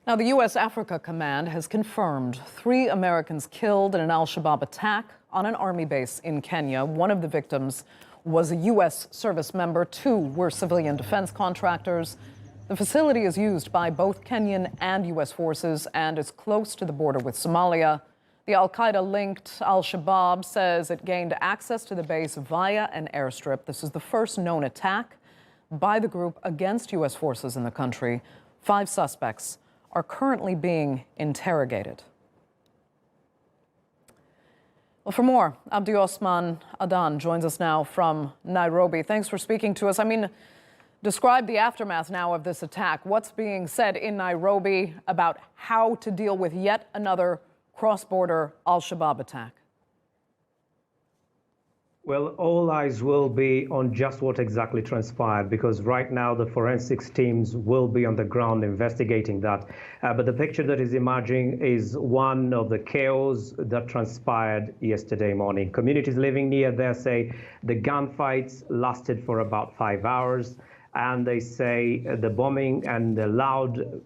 Now, the U.S. Africa Command has confirmed 3 Americans killed in an Al-Shabaab attack on an army base in Kenya. One of the victims was a U.S. service member. 2 were civilian defense contractors. The facility is used by both Kenyan and U.S. forces and is close to the border with Somalia. The Al-Qaeda-linked Al-Shabaab says it gained access to the base via an airstrip. This is the first known attack by the group against U.S. forces in the country. 5 suspects are currently being interrogated. Well, for more, Abdi Osman Adan joins us now from Nairobi. Thanks for speaking to us. Describe the aftermath now of this attack. What's being said in Nairobi about how to deal with yet another cross-border Al-Shabaab attack? Well, all eyes will be on just what exactly transpired, because right now the forensics teams will be on the ground investigating that. But the picture that is emerging is one of the chaos that transpired yesterday morning. Communities living near there say the gunfights lasted for about 5 hours, and they say the bombing and the loud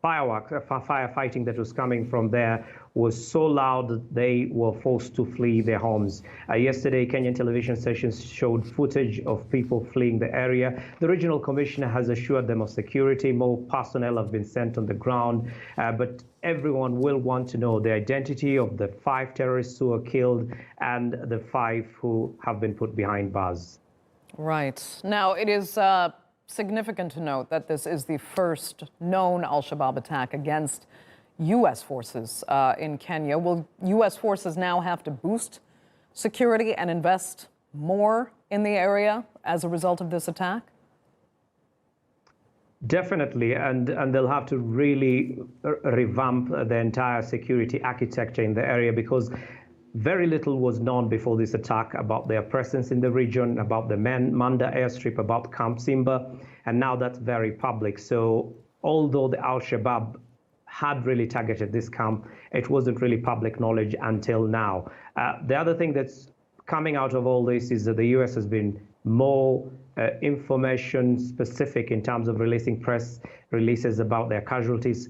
firefighting that was coming from there was so loud that they were forced to flee their homes. Yesterday, Kenyan television stations showed footage of people fleeing the area. The regional commissioner has assured them of security. More personnel have been sent on the ground, but everyone will want to know the identity of the 5 terrorists who were killed and the 5 who have been put behind bars. Right. Now, it is significant to note that this is the first known Al-Shabaab attack against U.S. forces in Kenya. Will U.S. forces now have to boost security and invest more in the area as a result of this attack? Definitely, and they'll have to really revamp the entire security architecture in the area, because very little was known before this attack about their presence in the region, about the Manda airstrip, about Camp Simba, and now that's very public. So although the Al-Shabaab had really targeted this camp, it wasn't really public knowledge until now. The other thing that's coming out of all this is that the U.S. has been more information specific in terms of releasing press releases about their casualties.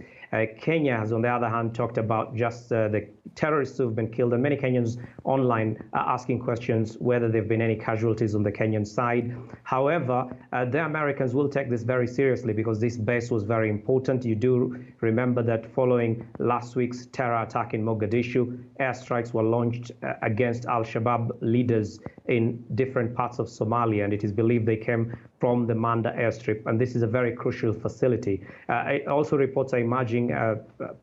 Kenya has, on the other hand, talked about just the terrorists who've been killed, and many Kenyans online are asking questions whether there have been any casualties on the Kenyan side. However, the Americans will take this very seriously, because this base was very important. You do remember that following last week's terror attack in Mogadishu, airstrikes were launched against Al-Shabaab leaders in different parts of Somalia, and it is believed they came from the Manda airstrip, and this is a very crucial facility. Also, reports are emerging,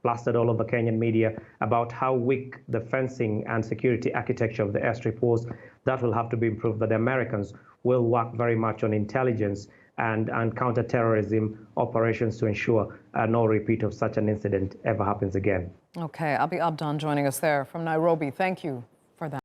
plastered all over Kenyan media, about how weak the fencing and security architecture of the airstrip was. That will have to be improved, but the Americans will work very much on intelligence and counter-terrorism operations to ensure no repeat of such an incident ever happens again. Okay, Abdi Abdan joining us there from Nairobi. Thank you for that.